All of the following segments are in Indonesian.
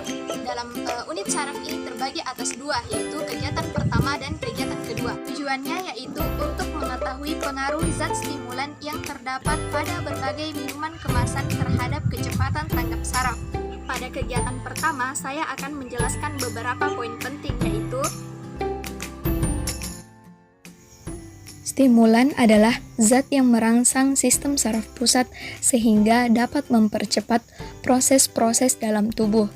saraf. Dalam unit saraf ini terbagi atas dua, yaitu kegiatan pertama dan kegiatan kedua. Tujuannya yaitu untuk mengetahui pengaruh zat stimulan yang terdapat pada berbagai minuman kemasan terhadap kecepatan tanggap saraf. Pada kegiatan pertama, saya akan menjelaskan beberapa poin penting, yaitu stimulan adalah zat yang merangsang sistem saraf pusat sehingga dapat mempercepat proses-proses dalam tubuh,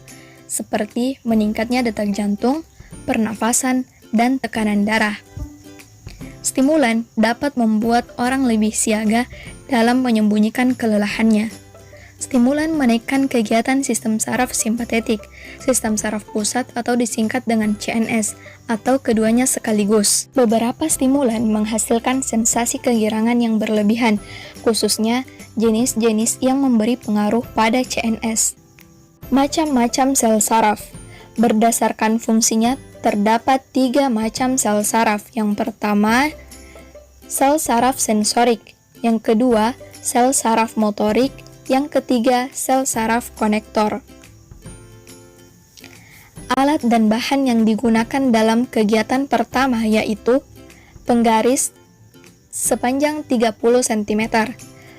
seperti meningkatnya detak jantung, pernafasan, dan tekanan darah. Stimulan dapat membuat orang lebih siaga dalam menyembunyikan kelelahannya. Stimulan menaikkan kegiatan sistem saraf simpatetik, sistem saraf pusat atau disingkat dengan CNS, atau keduanya sekaligus. Beberapa stimulan menghasilkan sensasi kegirangan yang berlebihan, khususnya jenis-jenis yang memberi pengaruh pada CNS. Macam-macam sel saraf. Berdasarkan fungsinya, terdapat 3 macam sel saraf. Yang pertama, sel saraf sensorik. Yang kedua, sel saraf motorik. Yang ketiga, sel saraf konektor. Alat dan bahan yang digunakan dalam kegiatan pertama yaitu penggaris sepanjang 30 cm,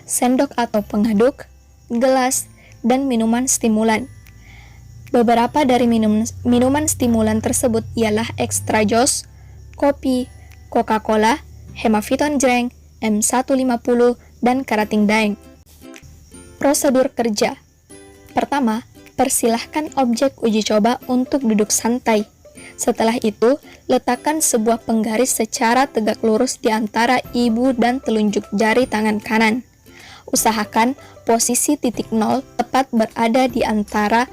sendok atau pengaduk, gelas, dan minuman stimulan. Beberapa dari minuman stimulan tersebut ialah Extra Joss, kopi, Coca-Cola, Hemaviton Drink, M150, dan Karating Daeng. Prosedur kerja. Pertama, persilahkan objek uji coba untuk duduk santai. Setelah itu, letakkan sebuah penggaris secara tegak lurus di antara ibu dan telunjuk jari tangan kanan. Usahakan posisi titik nol tepat berada di antara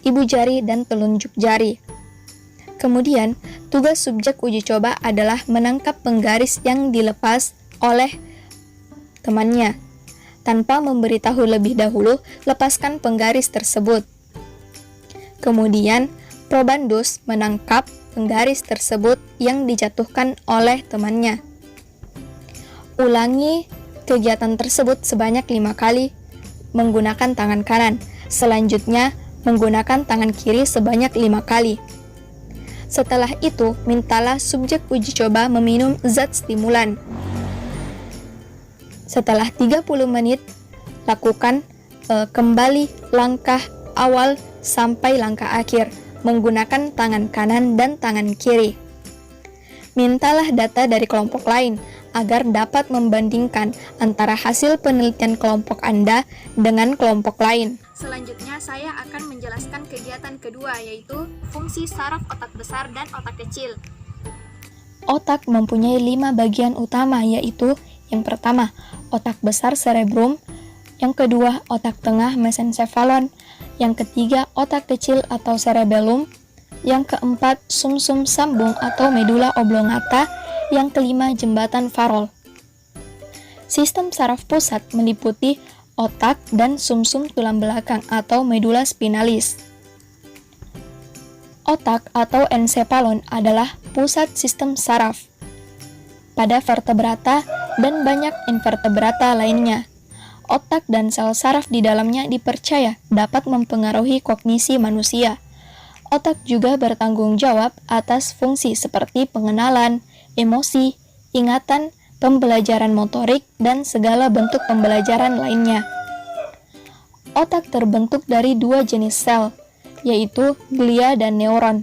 ibu jari dan telunjuk jari. Kemudian, tugas subjek uji coba adalah menangkap penggaris yang dilepas oleh temannya. Tanpa memberitahu lebih dahulu, lepaskan penggaris tersebut. Kemudian, probandus menangkap penggaris tersebut yang dijatuhkan oleh temannya. Ulangi kegiatan tersebut sebanyak 5 kali menggunakan tangan kanan. Selanjutnya, menggunakan tangan kiri sebanyak 5 kali. Setelah itu, mintalah subjek uji coba meminum zat stimulan. Setelah 30 menit, lakukan kembali langkah awal sampai langkah akhir menggunakan tangan kanan dan tangan kiri. Mintalah data dari kelompok lain agar dapat membandingkan antara hasil penelitian kelompok Anda dengan kelompok lain. Selanjutnya, saya akan menjelaskan kegiatan kedua, yaitu fungsi saraf otak besar dan otak kecil. Otak mempunyai 5 bagian utama, yaitu yang pertama, otak besar cerebrum, yang kedua, otak tengah mesencephalon, yang ketiga, otak kecil atau cerebellum, yang keempat, sumsum sambung atau medula oblongata, yang kelima, jembatan Farol. Sistem saraf pusat meliputi otak dan sumsum tulang belakang atau medula spinalis. Otak atau encephalon adalah pusat sistem saraf pada vertebrata dan banyak invertebrata lainnya. Otak dan sel saraf di dalamnya dipercaya dapat mempengaruhi kognisi manusia. Otak juga bertanggung jawab atas fungsi seperti pengenalan, emosi, ingatan, pembelajaran motorik, dan segala bentuk pembelajaran lainnya. Otak terbentuk dari 2 jenis sel, yaitu glia dan neuron,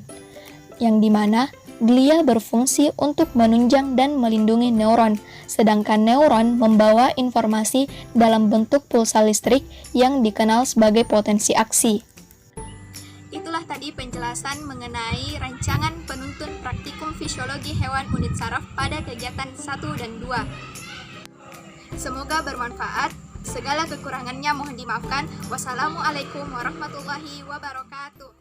yang dimana glia berfungsi untuk menunjang dan melindungi neuron, sedangkan neuron membawa informasi dalam bentuk pulsa listrik yang dikenal sebagai potensi aksi. Itulah tadi penjelasan mengenai rancangan penuntun praktikum fisiologi hewan unit saraf pada kegiatan 1 dan 2. Semoga bermanfaat. Segala kekurangannya mohon dimaafkan. Wassalamualaikum warahmatullahi wabarakatuh.